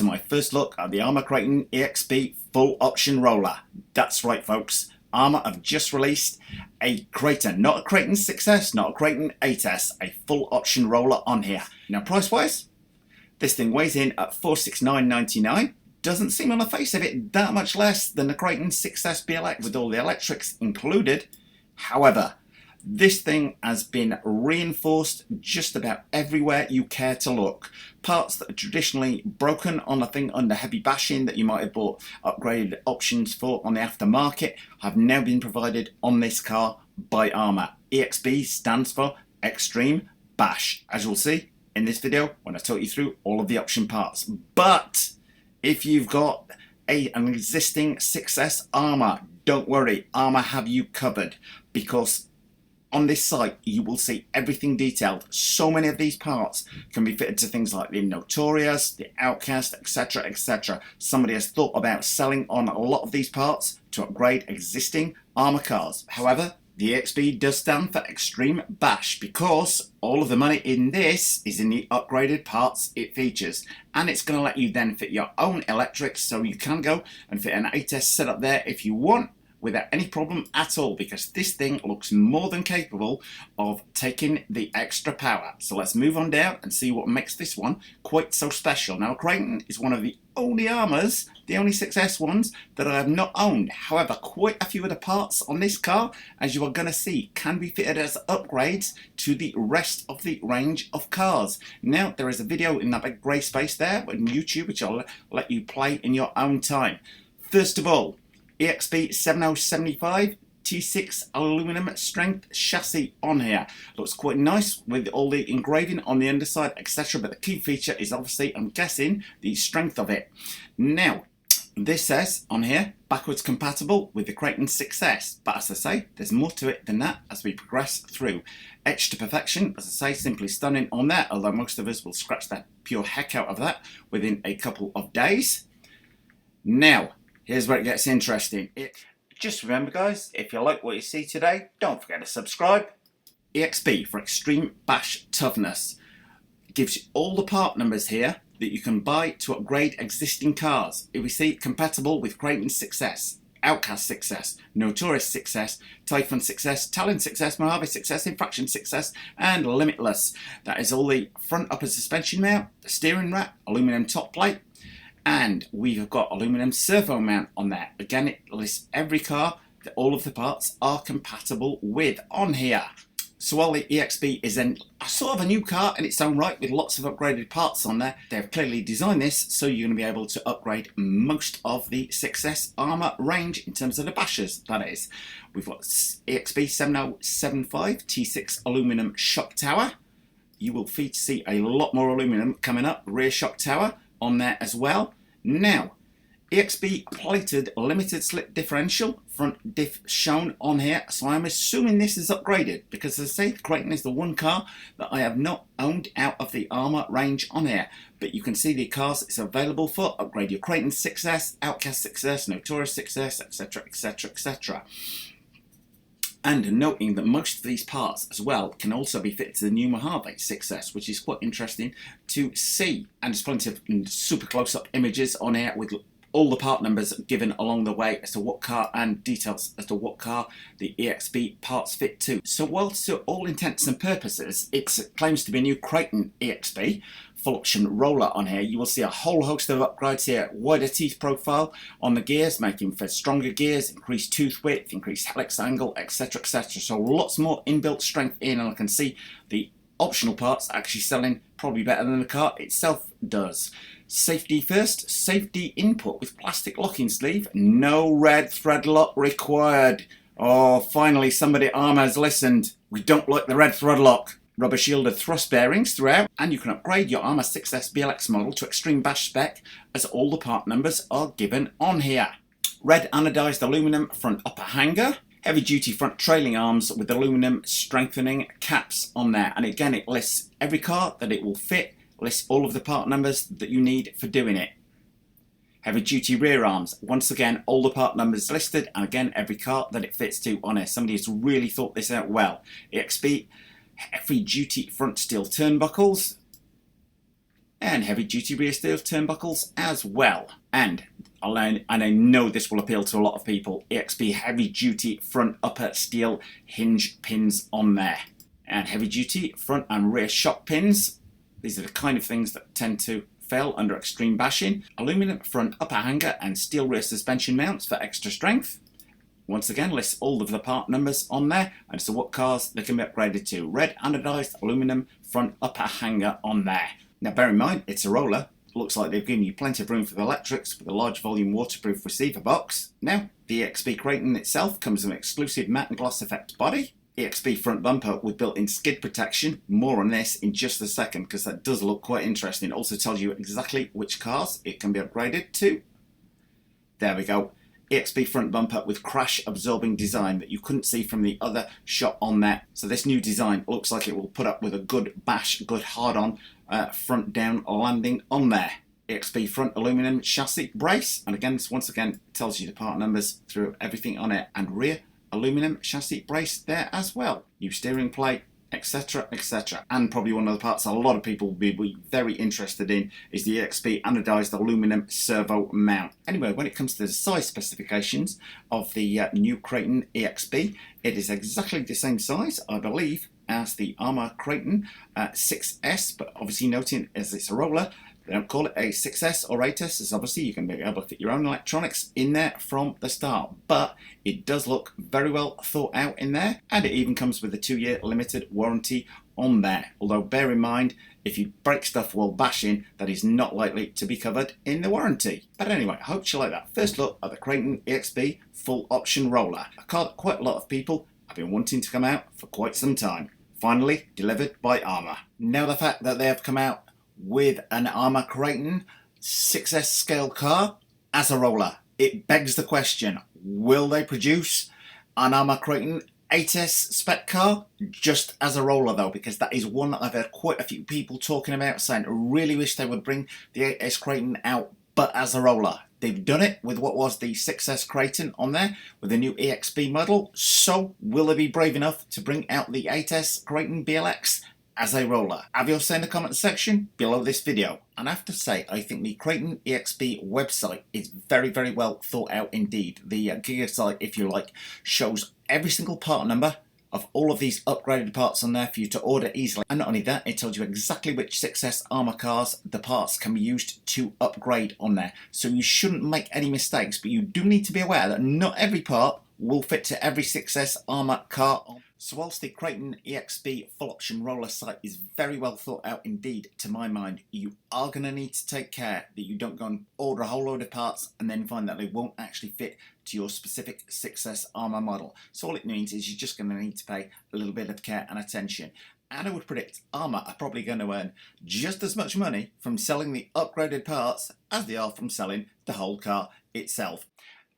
to my first look at the Arrma Kraton EXB full option roller. That's right folks, Arrma have just released a Kraton, not a Kraton 6S, not a Kraton 8S, a full option roller on here. Now price wise, this thing weighs in at $469.99. Doesn't seem on the face of it that much less than the Kraton 6S BLX with all the electrics included. However, this thing has been reinforced just about everywhere you care to look. Parts that are traditionally broken on a thing under heavy bashing that you might have bought upgraded options for on the aftermarket have now been provided on this car by Arrma. EXB stands for Extreme Bash, as you'll see in this video when I talk you through all of the option parts. But if you've got an existing 6S Arrma, don't worry, Arrma have you covered, because on this site you will see everything detailed. So many of these parts can be fitted to things like the Notorious, the Outcast, etc, etc. Somebody has thought about selling on a lot of these parts to upgrade existing Arrma cars. However, the EXB does stand for Extreme Bash because all of the money in this is in the upgraded parts it features, and it's going to let you then fit your own electrics, so you can go and fit an 8S setup there if you want without any problem at all, because this thing looks more than capable of taking the extra power. So let's move on down and see what makes this one quite so special. Now Kraton is one of the only Arrmas, the only 6S ones, that I have not owned. However, quite a few of the parts on this car, as you are going to see, can be fitted as upgrades to the rest of the range of cars. Now there is a video in that big grey space there on YouTube which I'll let you play in your own time. First of all, EXB 7075 T6 aluminum strength chassis on here. Looks quite nice with all the engraving on the underside, etc. But the key feature is obviously, I'm guessing, the strength of it. Now, this says on here, backwards compatible with the Kraton 6S. But as I say, there's more to it than that as we progress through. Etched to perfection, as I say, simply stunning on there, although most of us will scratch the pure heck out of that within a couple of days. Now, here's where it gets interesting. Just remember guys, if you like what you see today, don't forget to subscribe. EXB for Extreme Bash Toughness. It gives you all the part numbers here that you can buy to upgrade existing cars. If we see compatible with Kraton 6S, Outcast 6S, Notorious 6S, Typhoon 6S, Talon 6S, Mojave 6S, Infraction 6S, and Limitless. That is all the front upper suspension mount, the steering rack, aluminum top plate, and we've got aluminum servo mount on there. Again, it lists every car that all of the parts are compatible with on here. So while the EXB is a sort of a new car in its own right with lots of upgraded parts on there, they've clearly designed this so you're going to be able to upgrade most of the 6S Arrma range in terms of the bashers, that is. We've got EXB 7075 T6 aluminum shock tower. You will see a lot more aluminum coming up, rear shock tower on there as well. Now, EXB plated limited slip differential, front diff shown on here, so I'm assuming this is upgraded, because as I say, Kraton is the one car that I have not owned out of the Arrma range on here. But you can see the cars it's available for. Upgrade your Kraton 6S, Outcast 6S, Notorious 6S, etc, etc, etc. And noting that most of these parts as well can also be fitted to the new Mojave 6S, which is quite interesting to see. And there's plenty of super close-up images on here with all the part numbers given along the way as to what car, and details as to what car the EXB parts fit to. So whilst to all intents and purposes it claims to be a new Kraton EXB full option roller on here, you will see a whole host of upgrades here. Wider teeth profile on the gears, making for stronger gears, increased tooth width, increased helix angle, etc, etc. So lots more inbuilt strength in, and I can see the optional parts actually selling probably better than the car itself does. Safety first, safety input with plastic locking sleeve, no red thread lock required. Oh, finally somebody at Arrma has listened. We don't like the red thread lock. Rubber shielded thrust bearings throughout, and you can upgrade your Arrma 6S BLX model to Extreme Bash spec as all the part numbers are given on here. Red anodized aluminum front upper hanger, heavy duty front trailing arms with aluminum strengthening caps on there, and again it lists every car that it will fit, lists all of the part numbers that you need for doing it. Heavy duty rear arms, once again all the part numbers listed, and again every car that it fits to on here. Somebody has really thought this out well. EXB heavy duty front steel turnbuckles, and heavy duty rear steel turnbuckles as well. And I know this will appeal to a lot of people, EXB heavy duty front upper steel hinge pins on there. And heavy duty front and rear shock pins. These are the kind of things that tend to fail under extreme bashing. Aluminum front upper hanger and steel rear suspension mounts for extra strength. Once again, lists all of the part numbers on there, and so what cars they can be upgraded to. Red anodized aluminum front upper hanger on there. Now bear in mind, it's a roller. Looks like they've given you plenty of room for the electrics with a large volume waterproof receiver box. Now, the EXB Kraton itself comes with an exclusive matte and gloss effect body. EXB front bumper with built-in skid protection. More on this in just a second because that does look quite interesting. It also tells you exactly which cars it can be upgraded to. There we go. EXB front bumper with crash absorbing design that you couldn't see from the other shot on there. So this new design looks like it will put up with a good bash, good hard on front down landing on there. EXB front aluminum chassis brace, and again, this once again tells you the part numbers through everything on it, and rear aluminum chassis brace there as well. New steering plate, etc, etc. And probably one of the parts a lot of people will be very interested in is the EXB anodized aluminum servo mount. Anyway, when it comes to the size specifications of the new Kraton EXB, it is exactly the same size, I believe, as the Arrma Kraton 6S, but obviously noting as it's a roller, they don't call it a 6S or 8S, as obviously you can be able to fit your own electronics in there from the start. But it does look very well thought out in there, and it even comes with a 2-year limited warranty on there. Although bear in mind, if you break stuff while bashing, that is not likely to be covered in the warranty. But anyway, I hope you like that first look at the Kraton EXB full option roller. A car that quite a lot of people have been wanting to come out for quite some time. Finally delivered by Arrma. Now the fact that they have come out with an Arrma Kraton 6S scale car as a roller, it begs the question, will they produce an Arrma Kraton 8S spec car just as a roller though? Because that is one that I've heard quite a few people talking about, saying I really wish they would bring the 8S Kraton out but as a roller. They've done it with what was the 6S Kraton on there with the new EXB model, so will they be brave enough to bring out the 8S Kraton BLX as a roller? Have your say in the comment section below this video. And I have to say, I think the Kraton EXB website is very, very well thought out indeed. The Giga site, if you like, shows every single part number of all of these upgraded parts on there for you to order easily. And not only that, it tells you exactly which 6S Arrma cars the parts can be used to upgrade on there. So you shouldn't make any mistakes, but you do need to be aware that not every part will fit to every 6S Arrma car. So whilst the Kraton EXB full option roller site is very well thought out indeed, to my mind, you are going to need to take care that you don't go and order a whole load of parts and then find that they won't actually fit to your specific 6S Arrma model. So all it means is you're just going to need to pay a little bit of care and attention. And I would predict Arrma are probably going to earn just as much money from selling the upgraded parts as they are from selling the whole car itself,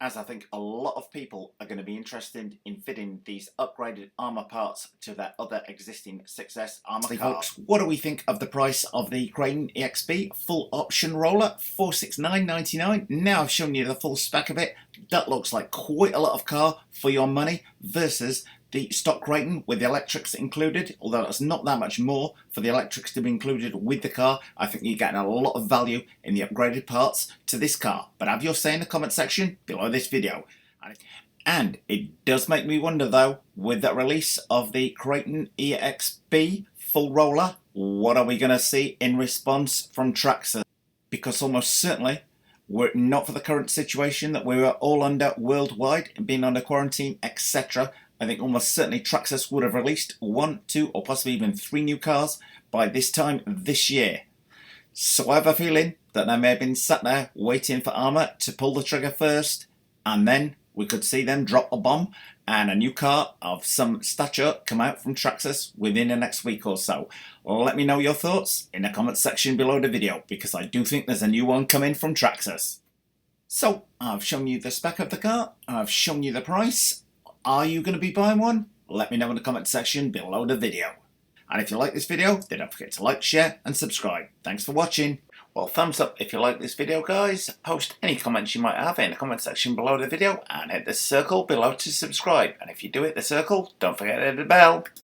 as I think a lot of people are going to be interested in fitting these upgraded Arrma parts to their other existing 6S Arrma cars. Folks, what do we think of the price of the Kraton EXB full option roller? $469.99. Now I've shown you the full spec of it. That looks like quite a lot of car for your money versus the stock Kraton with the electrics included, although that's not that much more for the electrics to be included with the car. I think you're getting a lot of value in the upgraded parts to this car. But have your say in the comment section below this video. And it does make me wonder though, with the release of the Kraton EXB full roller, what are we going to see in response from Traxxas? Because almost certainly, were it not for the current situation that we were all under worldwide, being under quarantine, etc., I think almost certainly Traxxas would have released 1, 2 or possibly even 3 new cars by this time this year. So I have a feeling that they may have been sat there waiting for Arrma to pull the trigger first, and then we could see them drop a bomb and a new car of some stature come out from Traxxas within the next week or so. Let me know your thoughts in the comment section below the video, because I do think there's a new one coming from Traxxas. So I've shown you the spec of the car, I've shown you the price. Are you going to be buying one? Let me know in the comment section below the video. And if you like this video, then don't forget to like, share and subscribe. Thanks for watching. Well, thumbs up if you like this video, guys. Post any comments you might have in the comment section below the video and hit the circle below to subscribe. And if you do hit the circle, don't forget to hit the bell.